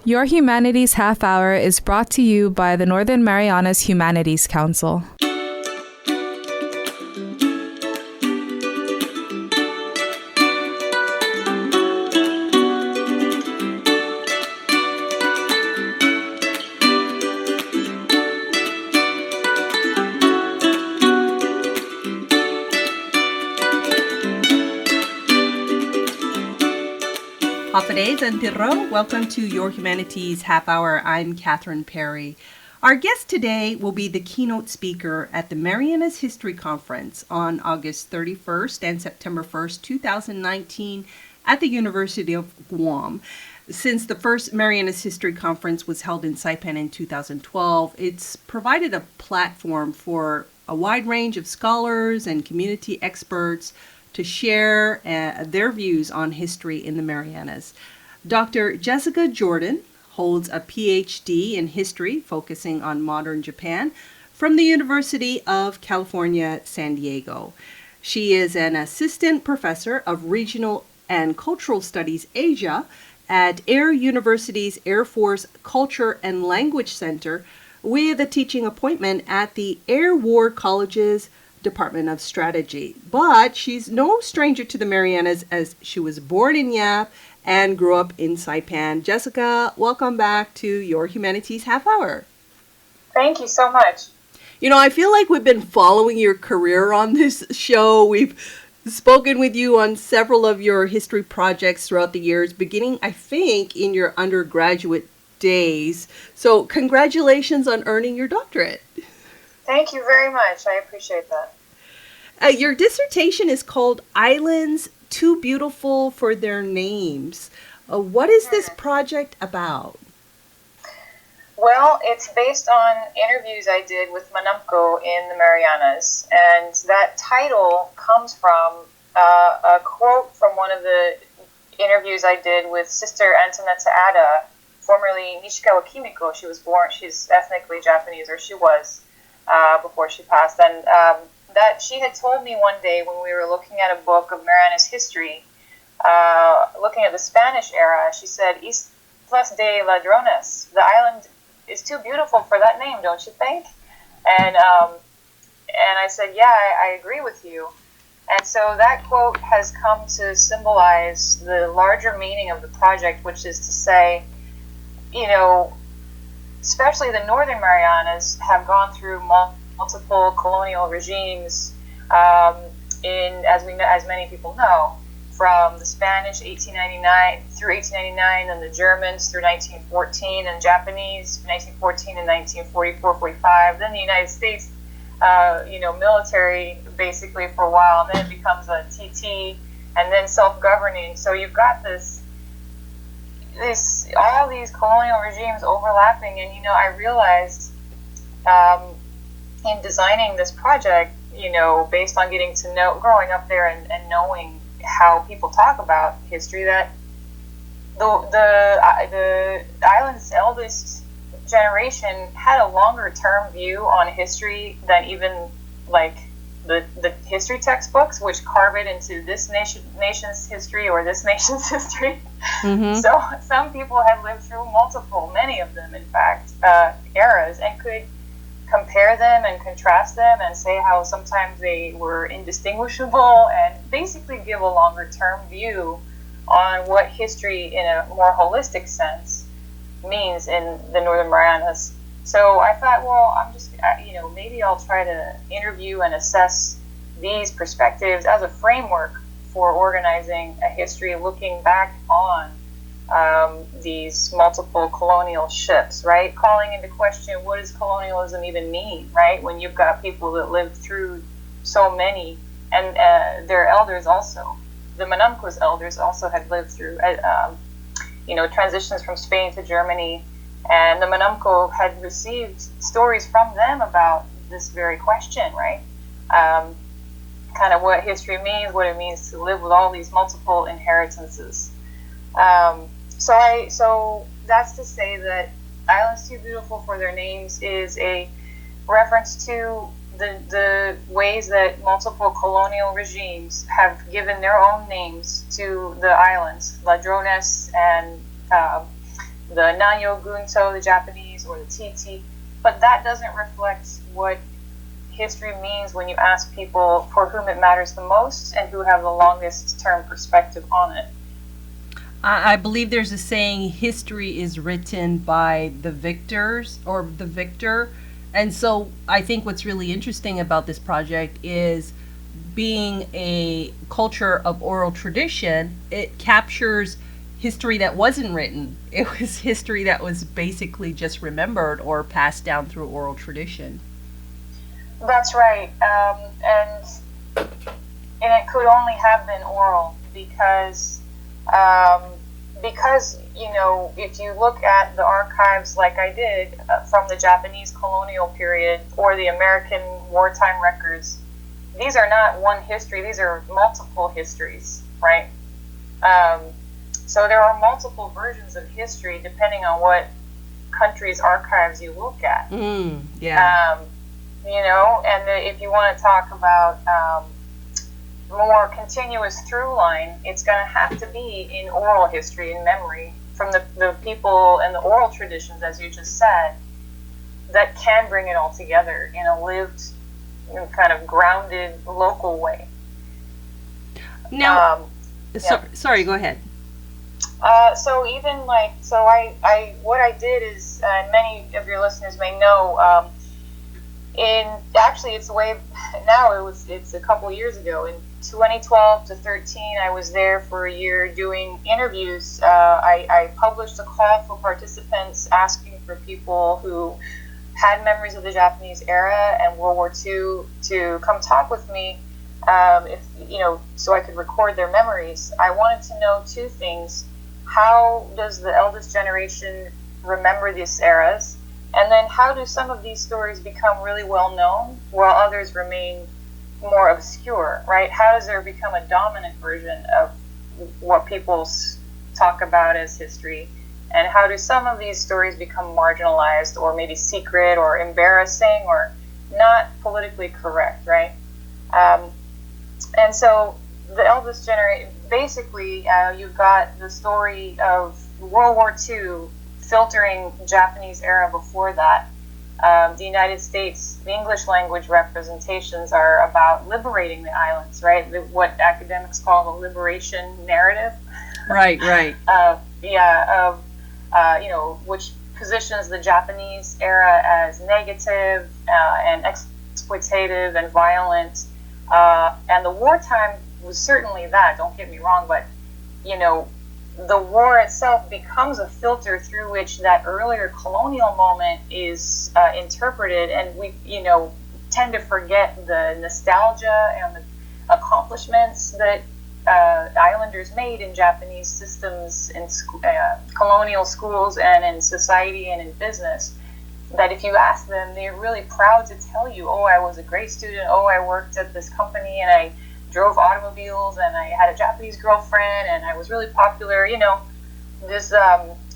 Your Humanities Half-hour is brought to you by the Northern Marianas Humanities Council. Hafades and Tiro, welcome to Your Humanities Half-hour. I'm Catherine Perry. Our guest today will be the keynote speaker at the Marianas History Conference on August 31st and September 1st, 2019 at the University of Guam. Since the first Marianas History Conference was held in Saipan in 2012, it's provided a platform for a wide range of scholars and community experts to share their views on history in the Marianas. Dr. Jessica Jordan holds a PhD in history focusing on modern Japan from the University of California, San Diego. She is an assistant professor of regional and cultural studies Asia at Air University's Air Force Culture and Language Center with a teaching appointment at the Air War College's Department of Strategy. But she's no stranger to the Marianas as she was born in Yap and grew up in Saipan. Jessica, welcome back to Your Humanities Half-hour. Thank you so much. You know, I feel like we've been following your career on this show. We've spoken with you on several of your history projects throughout the years, beginning, I think, in your undergraduate days. So congratulations on earning your doctorate. Thank you very much. I appreciate that. Your dissertation is called Islands Too Beautiful for Their Names. What is this project about? Well, it's based on interviews I did with Manamco in the Marianas, and that title comes from a quote from one of the interviews I did with Sister Antonetta Ada, formerly Nishikawa Kimiko. She's ethnically Japanese, or she was, before she passed, and that she had told me one day when we were looking at a book of Marianas history, looking at the Spanish era, she said, Islas de Ladrones, the island is too beautiful for that name, don't you think? And I said, yeah, I agree with you. And so that quote has come to symbolize the larger meaning of the project, which is to say, you know, especially the Northern Marianas have gone through multiple colonial regimes, as many people know, from the Spanish 1899 through 1899, and the Germans through 1914, and Japanese 1914 and 1944-45. Then the United States, military basically for a while, and then it becomes a TT, and then self-governing. So you've got all these colonial regimes overlapping, and I realized in designing this project, based on getting to know, growing up there and knowing how people talk about history, that the island's eldest generation had a longer term view on history than even like the history textbooks, which carve it into this nation's history or this nation's history. Mm-hmm. So some people had lived through many of them, in fact, eras, and could compare them and contrast them and say how sometimes they were indistinguishable, and basically give a longer term view on what history in a more holistic sense means in the Northern Marianas. So I thought, well, I'm just, maybe I'll try to interview and assess these perspectives as a framework for organizing a history looking back on these multiple colonial shifts, right? Calling into question, what does colonialism even mean, right? When you've got people that lived through so many, and their elders also, the Manamco's elders also had lived through, transitions from Spain to Germany, and the Manamco had received stories from them about this very question, right? Kind of what history means, what it means to live with all these multiple inheritances. So that's to say that Islands Too Beautiful for Their Names is a reference to the ways that multiple colonial regimes have given their own names to the islands, Ladrones and the Nanyo Gunto, the Japanese, or the Titi, but that doesn't reflect what history means when you ask people for whom it matters the most and who have the longest term perspective on it. I believe there's a saying, history is written by the victors or the victor. And so I think what's really interesting about this project is being a culture of oral tradition, it captures history that wasn't written. It was history that was basically just remembered or passed down through oral tradition. That's right. And it could only have been oral because you know, if you look at the archives like I did from the Japanese colonial period or the American wartime records, these are not one history, these are multiple histories, right? So there are multiple versions of history depending on what country's archives you look at. Yeah. You know, and if you want to talk about more continuous through line, it's going to have to be in oral history and memory from the people and the oral traditions, as you just said, that can bring it all together in a lived, kind of grounded, local way. Now, sorry, go ahead. So even like, so I what I did is, and many of your listeners may know, it's way now, it's a couple years ago. In 2012 to 13, I was there for a year doing interviews. I published a call for participants asking for people who had memories of the Japanese era and World War II to come talk with me, so I could record their memories. I wanted to know two things. How does the eldest generation remember these eras? And then how do some of these stories become really well known while others remain more obscure, right? How does there become a dominant version of what people talk about as history? And how do some of these stories become marginalized or maybe secret or embarrassing or not politically correct, right? And so the eldest generation, basically, you've got the story of World War II filtering Japanese era before that. The United States, the English language representations are about liberating the islands, right? What academics call the liberation narrative. Right. Which positions the Japanese era as negative and exploitative and violent. And the wartime was certainly that, don't get me wrong, but, the war itself becomes a filter through which that earlier colonial moment is interpreted, and we, tend to forget the nostalgia and the accomplishments that islanders made in Japanese systems, in colonial schools, and in society and in business. That if you ask them, they're really proud to tell you, oh, I was a great student, oh, I worked at this company, and I drove automobiles, and I had a Japanese girlfriend, and I was really popular. There's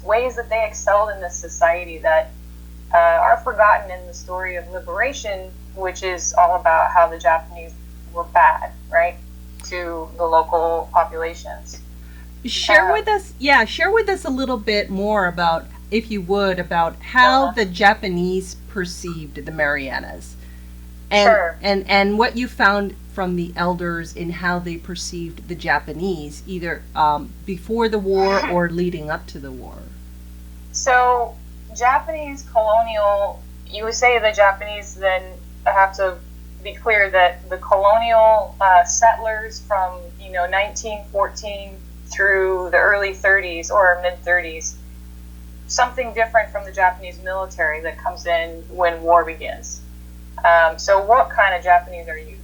ways that they excelled in this society that are forgotten in the story of liberation, which is all about how the Japanese were bad, right, to the local populations. Share with us a little bit more about, if you would, about how the Japanese perceived the Marianas, and Sure. and what you found from the elders in how they perceived the Japanese, either before the war or leading up to the war. So, Japanese colonial, you would say the Japanese, then I have to be clear that the colonial settlers from 1914 through the early 30s or mid 30s, something different from the Japanese military that comes in when war begins. So what kind of Japanese are you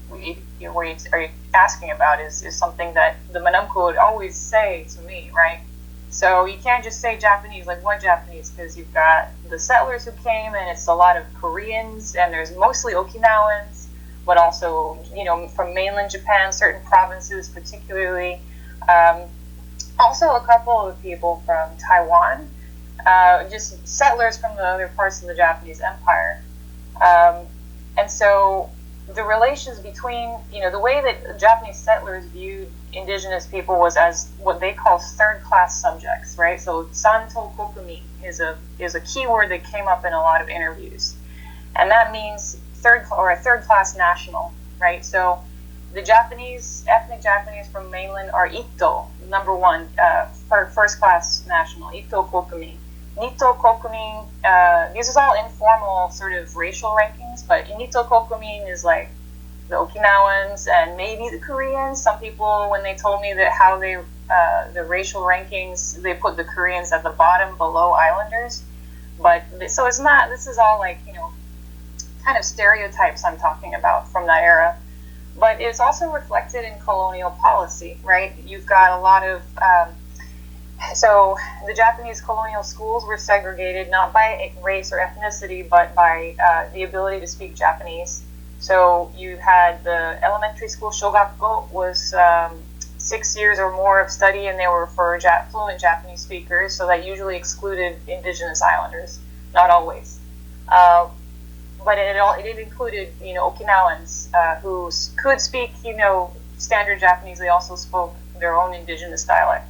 asking about is something that the Manamku would always say to me, right? So you can't just say Japanese, like what Japanese, because you've got the settlers who came, and it's a lot of Koreans, and there's mostly Okinawans, but also, from mainland Japan, certain provinces particularly. Also a couple of people from Taiwan, just settlers from the other parts of the Japanese Empire. And so the relations between, the way that Japanese settlers viewed indigenous people was as what they call third-class subjects, right? So santo kokumi is a key word that came up in a lot of interviews, and that means a third-class national, right? So the ethnic Japanese from mainland are Ito, number one, first-class national, Ito kokumi. Nito Kokumin, these is all informal sort of racial rankings, but Nito Kokumin is like the Okinawans and maybe the Koreans. Some people, when they told me that how they, the racial rankings, they put the Koreans at the bottom below Islanders. But, so it's not, this is all like, kind of stereotypes I'm talking about from that era. But it's also reflected in colonial policy, right? You've got a lot of, so the Japanese colonial schools were segregated not by race or ethnicity, but by the ability to speak Japanese. So you had the elementary school, shogakko, was 6 years or more of study, and they were for fluent Japanese speakers, so that usually excluded indigenous islanders, not always. But it included, Okinawans who could speak, standard Japanese. They also spoke their own indigenous dialect.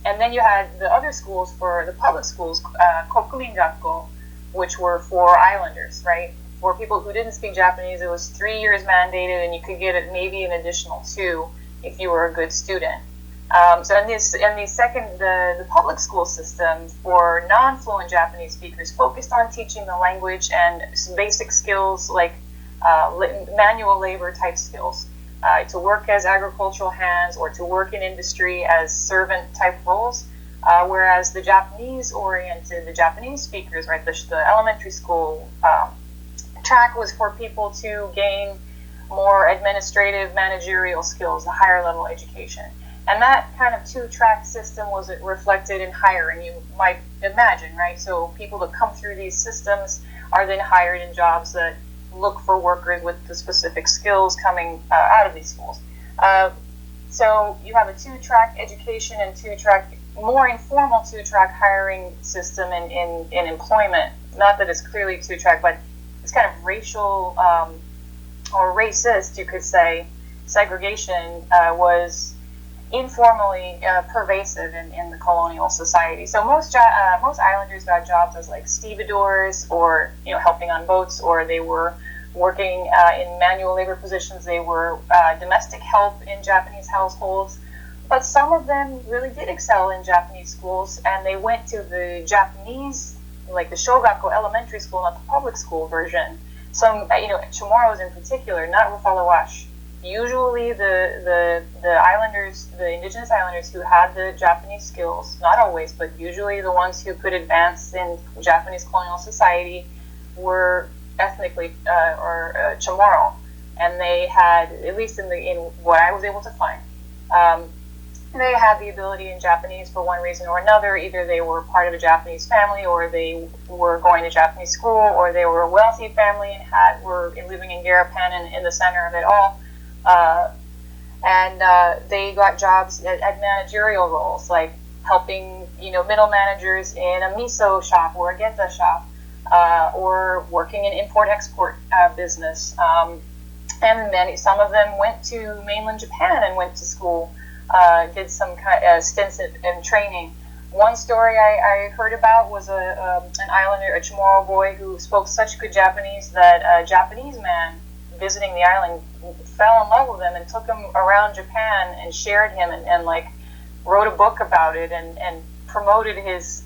And then you had the other schools, for the public schools, Kokumin Gakko, which were for islanders, right? For people who didn't speak Japanese, it was 3 years mandated, and you could get it maybe an additional 2 if you were a good student. So the public school system for non-fluent Japanese speakers focused on teaching the language and some basic skills like manual labor type skills. To work as agricultural hands or to work in industry as servant type roles, whereas the Japanese speakers, right, the elementary school track was for people to gain more administrative, managerial skills, a higher level education. And that kind of 2-track system was reflected in hiring, you might imagine, right? So people that come through these systems are then hired in jobs that look for workers with the specific skills coming out of these schools. So you have a 2-track education and 2-track, more informal 2-track hiring system in employment. Not that it's clearly 2-track, but it's kind of racial or racist, you could say, segregation was informally pervasive in the colonial society. So most islanders got jobs as like stevedores, or helping on boats, or they were working in manual labor positions. They were domestic help in Japanese households. But some of them really did excel in Japanese schools, and they went to the Japanese, like the Shogakko elementary school, not the public school version. Some, Chamorros in particular, not Rufalawash. Usually the islanders, the indigenous islanders who had the Japanese skills, not always, but usually the ones who could advance in Japanese colonial society, were ethnically Chamorro, and they had, at least in what I was able to find, they had the ability in Japanese for one reason or another. Either they were part of a Japanese family, or they were going to Japanese school, or they were a wealthy family and were living in Garapan and in the center of it all. They got jobs at managerial roles, like helping, middle managers in a miso shop or a geta shop, or working in import-export business. And then some of them went to mainland Japan and went to school, did some stints in training. One story I heard about was an islander, a Chamorro boy, who spoke such good Japanese that a Japanese man visiting the island fell in love with him and took him around Japan and shared him and wrote a book about it and promoted his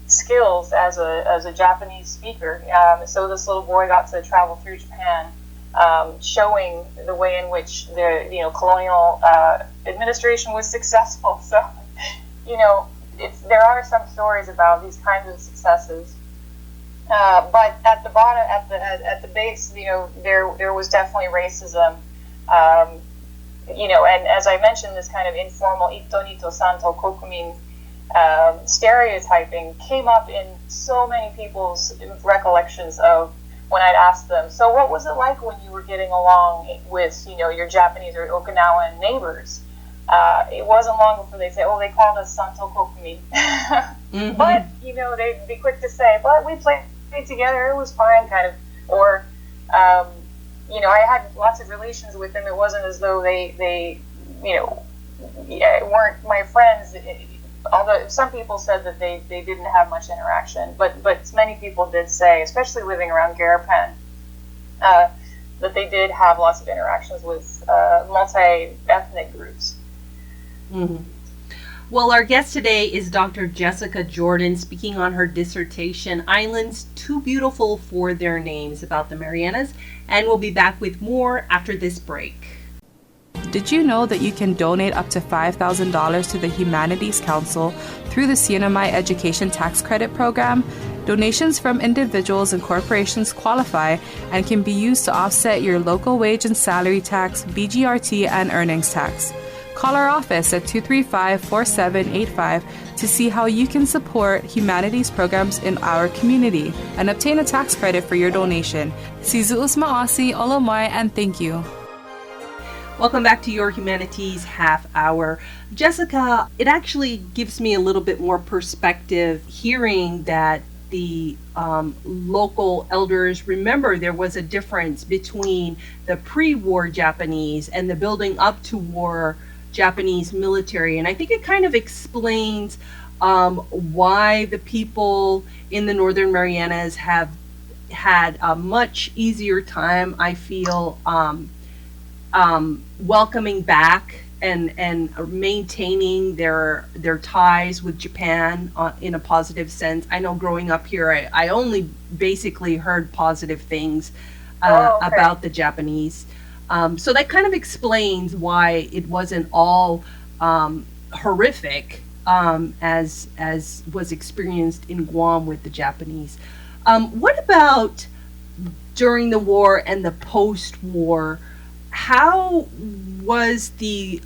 skills as a Japanese speaker. So this little boy got to travel through Japan, showing the way in which the colonial administration was successful. So there are some stories about these kinds of successes. But at the bottom, at the base, there was definitely racism, and as I mentioned, this kind of informal ito nito santo kokumin stereotyping came up in so many people's recollections of when I'd asked them, so what was it like when you were getting along with, your Japanese or Okinawan neighbors? It wasn't long before they say, oh, they called us santo kokumi. Mm-hmm. But, they'd be quick to say, but we played together, it was fine, kind of. Or I had lots of relations with them. It wasn't as though they weren't my friends. Although some people said that they didn't have much interaction, but many people did say, especially living around Garapan, that they did have lots of interactions with multi-ethnic groups. Mm-hmm. Well, our guest today is Dr. Jessica Jordan, speaking on her dissertation, Islands Too Beautiful for Their Names, about the Marianas, and we'll be back with more after this break. Did you know that you can donate up to $5,000 to the Humanities Council through the CNMI Education Tax Credit Program? Donations from individuals and corporations qualify and can be used to offset your local wage and salary tax, BGRT, and earnings tax. Call our office at 235-4785 to see how you can support humanities programs in our community and obtain a tax credit for your donation. Sizuus Maasi, Olomai, and thank you. Welcome back to your Humanities Half Hour. Jessica, it actually gives me a little bit more perspective hearing that the local elders remember there was a difference between the pre-war Japanese and the building up to war Japanese military. And I think it kind of explains why the people in the Northern Marianas have had a much easier time, I feel, welcoming back and maintaining their ties with Japan in a positive sense. I know growing up here, I only basically heard positive things about the Japanese. So that kind of explains why it wasn't all horrific as was experienced in Guam with the Japanese. What about during the war and the post-war? How were the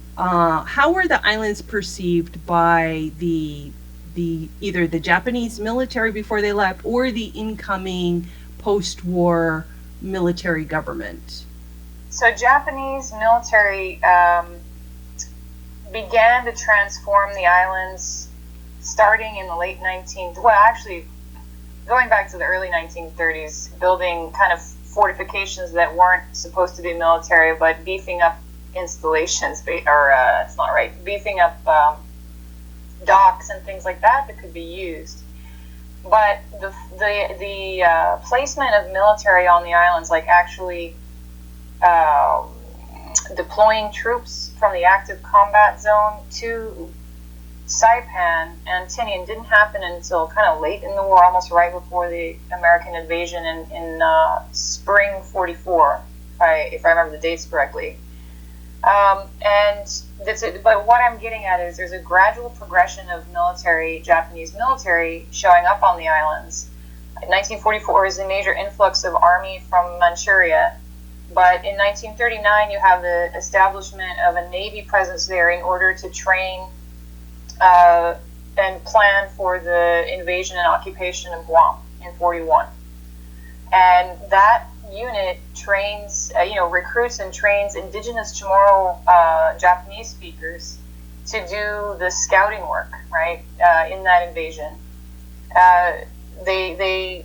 islands perceived by the either the Japanese military before they left or the incoming post-war military government? So Japanese military began to transform the islands starting in the late going back to the early 1930s, building kind of fortifications that weren't supposed to be military, but beefing up installations, beefing up docks and things like that could be used. But the placement of military on the islands, like actually deploying troops from the active combat zone to Saipan and Tinian, didn't happen until kind of late in the war, almost right before the American invasion in spring '44, if I remember the dates correctly. But what I'm getting at is there's a gradual progression of Japanese military showing up on the islands. 1944 is a major influx of army from Manchuria. But in 1939, you have the establishment of a Navy presence there in order to train and plan for the invasion and occupation of Guam in '41. And that unit trains, recruits and trains indigenous Chamorro Japanese speakers to do the scouting work, right, in that invasion. They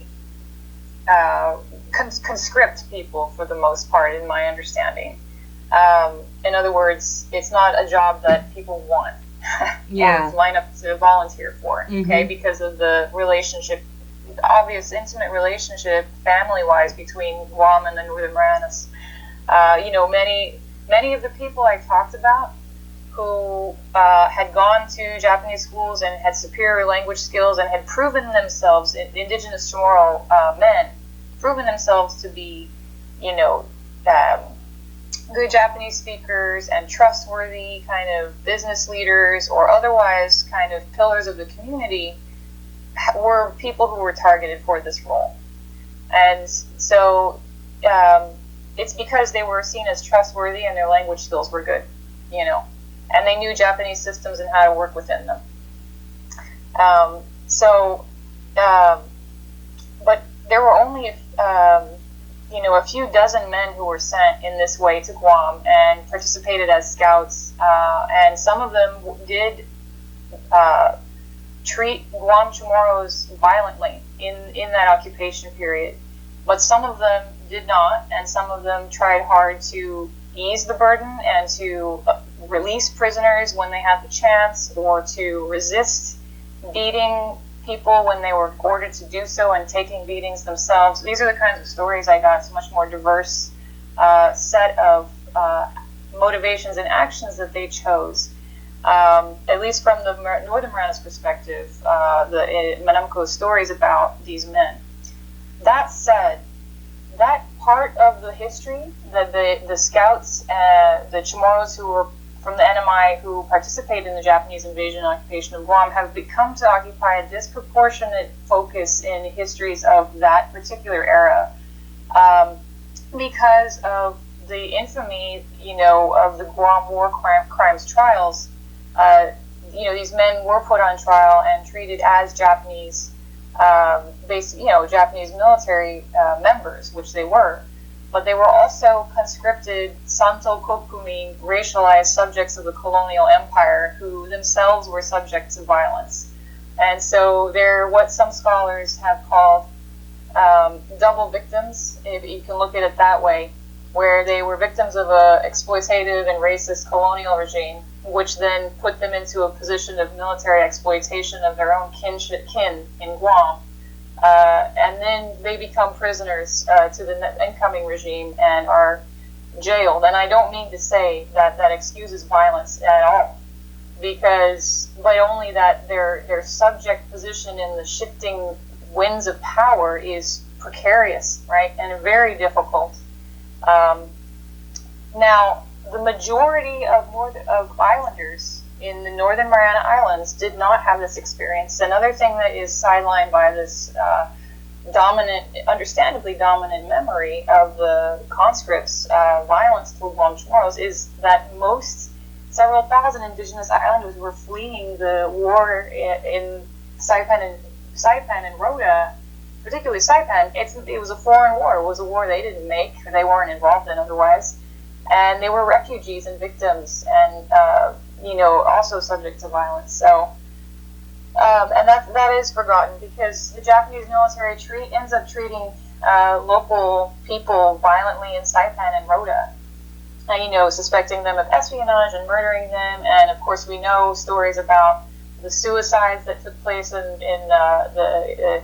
conscript people for the most part, in my understanding. In other words, it's not a job that people want or line up to volunteer for, okay, because of the relationship, obvious intimate relationship, family-wise, between Guam and the Northern Marianas. Many of the people I talked about who had gone to Japanese schools and had superior language skills and had proven themselves, indigenous Chamorro men, proven themselves to be, good Japanese speakers and trustworthy kind of business leaders or otherwise kind of pillars of the community, were people who were targeted for this role. And so it's because they were seen as trustworthy and their language skills were good, and they knew Japanese systems and how to work within them. But there were only a few dozen men who were sent in this way to Guam and participated as scouts, and some of them did treat Guam Chamorros violently in that occupation period, but some of them did not, and some of them tried hard to ease the burden and to release prisoners when they had the chance, or to resist beating people when they were ordered to do so and taking beatings themselves. These are the kinds of stories I got. It's a much more diverse set of motivations and actions that they chose. At least from the Northern Marianas perspective, the Manamco stories about these men. That said, that part of the history, that the scouts, the Chamorros who were from the NMI who participated in the Japanese invasion and occupation of Guam, have become to occupy a disproportionate focus in histories of that particular era, because of the infamy, of the Guam war crimes trials. These men were put on trial and treated as Japanese, Japanese military members, which they were. But they were also conscripted Santo Kokumi, racialized subjects of the colonial empire who themselves were subject to violence. And so they're what some scholars have called double victims, if you can look at it that way, where they were victims of a exploitative and racist colonial regime, which then put them into a position of military exploitation of their own kin in Guam. And then they become prisoners to the incoming regime and are jailed. And I don't mean to say that that excuses violence at all, but only that their subject position in the shifting winds of power is precarious, right, and very difficult. Now, the majority of islanders in the Northern Mariana Islands did not have this experience. Another thing that is sidelined by this understandably dominant memory of the conscripts' violence toward Guam Chamorros is that several thousand indigenous islanders were fleeing the war in Saipan and Rota, particularly Saipan. It was a foreign war. It was a war they didn't make, or they weren't involved in otherwise. And they were refugees and victims, and also subject to violence. So, and that is forgotten, because the Japanese military ends up treating local people violently in Saipan and Rota, suspecting them of espionage and murdering them. And of course, we know stories about the suicides that took place in the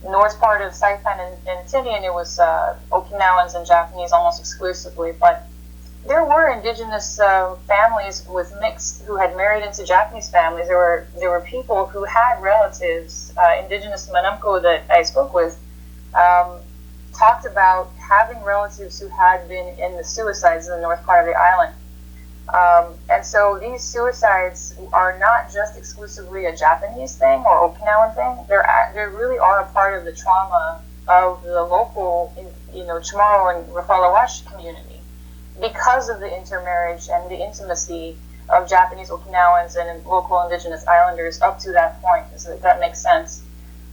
north part of Saipan and Tinian. It was Okinawans and Japanese almost exclusively, but there were indigenous families who had married into Japanese families. There were people who had relatives, indigenous Manamco that I spoke with, talked about having relatives who had been in the suicides in the north part of the island. And so these suicides are not just exclusively a Japanese thing or Okinawan thing. They really are a part of the trauma of the local, Chamorro and Rafalawash community, because of the intermarriage and the intimacy of Japanese Okinawans and local indigenous islanders up to that point. So that makes sense.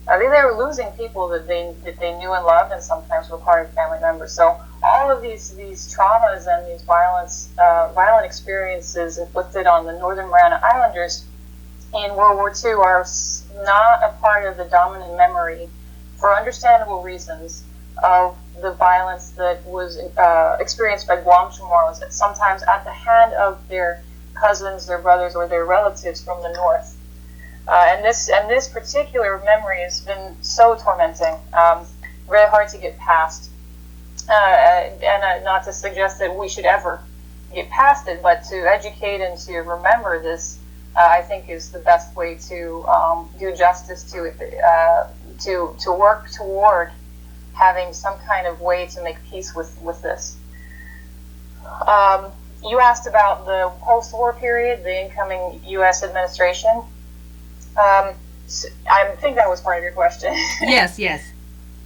They were losing people that they knew and loved, and sometimes were part of family members. So all of these traumas and these violent experiences inflicted on the Northern Mariana Islanders in World War II are not a part of the dominant memory, for understandable reasons, of the violence that was experienced by Guam Chamorros, sometimes at the hand of their cousins, their brothers, or their relatives from the north. And this particular memory has been so tormenting, very hard to get past. And not to suggest that we should ever get past it, but to educate and to remember this, I think, is the best way to do justice to it, to work toward having some kind of way to make peace with this. You asked about the post-war period, the incoming U.S. administration. I think that was part of your question. Yes.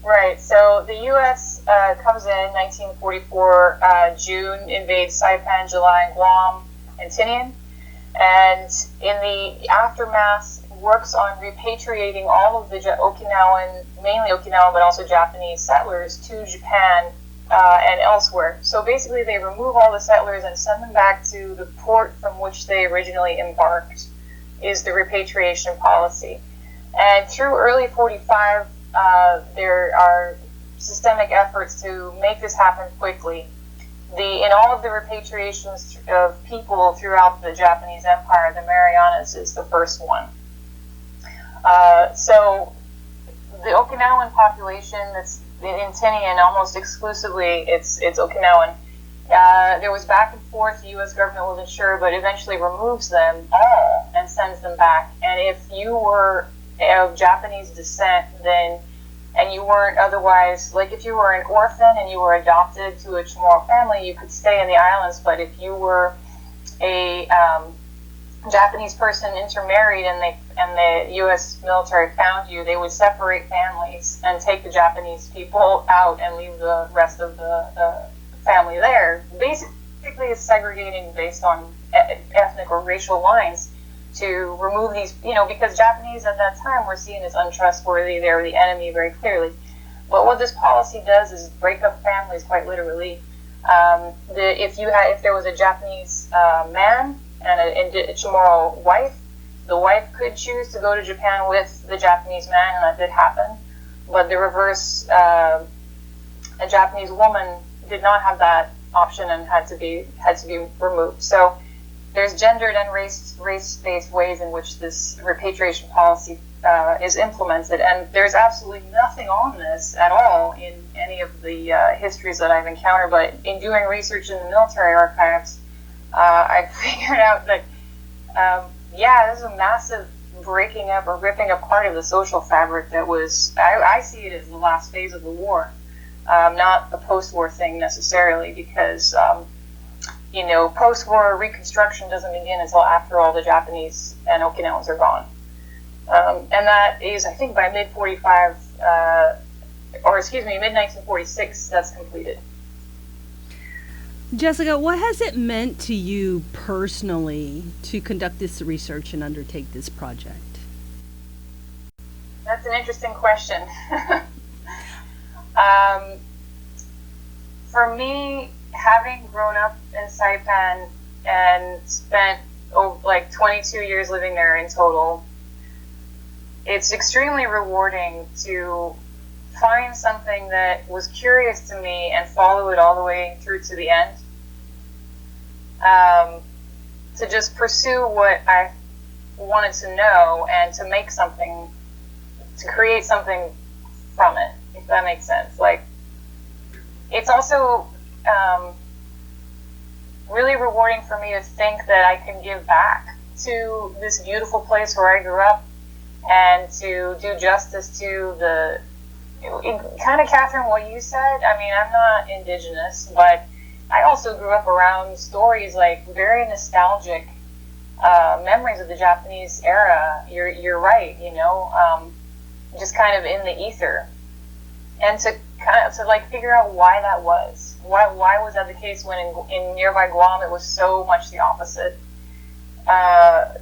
Right. So the U.S. Comes in 1944, June, invades Saipan, July, Guam, and Tinian. And in the aftermath, works on repatriating all of the Okinawan, mainly Okinawan, but also Japanese settlers to Japan and elsewhere. So basically they remove all the settlers and send them back to the port from which they originally embarked, is the repatriation policy. And through early 45, there are systemic efforts to make this happen quickly. In all of the repatriations of people throughout the Japanese Empire, the Marianas is the first one. So the Okinawan population that's in Tinian, almost exclusively it's Okinawan. There was back and forth. The U.S. government wasn't sure, but eventually removes them all and sends them back. And if you were of Japanese descent, then, and you weren't otherwise, like if you were an orphan and you were adopted to a Chamorro family, you could stay in the islands. But if you were a Japanese person intermarried and the U.S. military found you, they would separate families and take the Japanese people out and leave the rest of the family there. Basically, it's segregating based on ethnic or racial lines to remove these, because Japanese at that time were seen as untrustworthy. They were the enemy very clearly. But what this policy does is break up families quite literally. If there was a Japanese man and a Chamorro wife, the wife could choose to go to Japan with the Japanese man, and that did happen. But the reverse, a Japanese woman did not have that option and had to be removed. So there's gendered and race-based ways in which this repatriation policy is implemented, and there's absolutely nothing on this at all in any of the histories that I've encountered. But in doing research in the military archives, I figured out that this is a massive breaking up or ripping apart of the social fabric that was. I see it as the last phase of the war. Not a post-war thing necessarily, because post-war reconstruction doesn't begin until after all the Japanese and Okinawans are gone, and that is, I think, by mid-1946, that's completed. Jessica, what has it meant to you personally to conduct this research and undertake this project? That's an interesting question. For me, having grown up in Saipan and spent 22 years living there in total, it's extremely rewarding to find something that was curious to me and follow it all the way through to the end. To just pursue what I wanted to know and to make something, to create something from it, if that makes sense. It's also really rewarding for me to think that I can give back to this beautiful place where I grew up and to do justice to kind of, Catherine, what you said. I mean, I'm not indigenous, but I also grew up around stories, very nostalgic memories of the Japanese era. You're right, just kind of in the ether. And to figure out why that was. Why was that the case when in nearby Guam it was so much the opposite?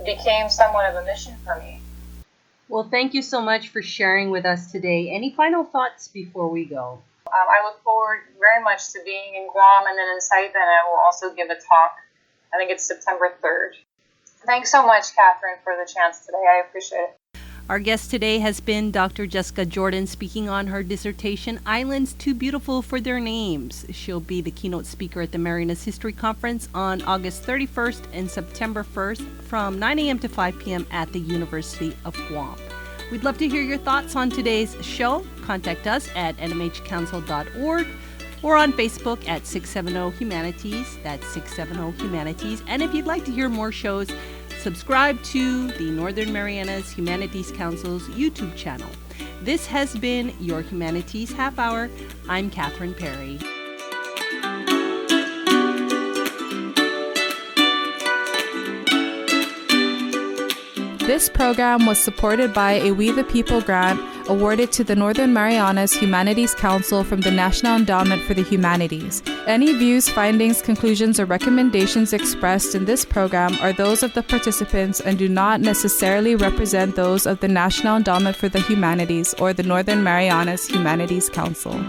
Became somewhat of a mission for me. Well, thank you so much for sharing with us today. Any final thoughts before we go? I look forward very much to being in Guam and then in Saipan. I will also give a talk. I think it's September 3rd. Thanks so much, Catherine, for the chance today. I appreciate it. Our guest today has been Dr. Jessica Jordan, speaking on her dissertation, Islands Too Beautiful for Their Names. She'll be the keynote speaker at the Marianas History Conference on August 31st and September 1st from 9 a.m. to 5 p.m. at the University of Guam. We'd love to hear your thoughts on today's show. Contact us at nmhcouncil.org or on Facebook at 670 Humanities. That's 670 Humanities. And if you'd like to hear more shows, subscribe to the Northern Marianas Humanities Council's YouTube channel. This has been your Humanities Half-hour. I'm Catherine Perry. This program was supported by a We the People grant awarded to the Northern Marianas Humanities Council from the National Endowment for the Humanities. Any views, findings, conclusions, or recommendations expressed in this program are those of the participants and do not necessarily represent those of the National Endowment for the Humanities or the Northern Marianas Humanities Council.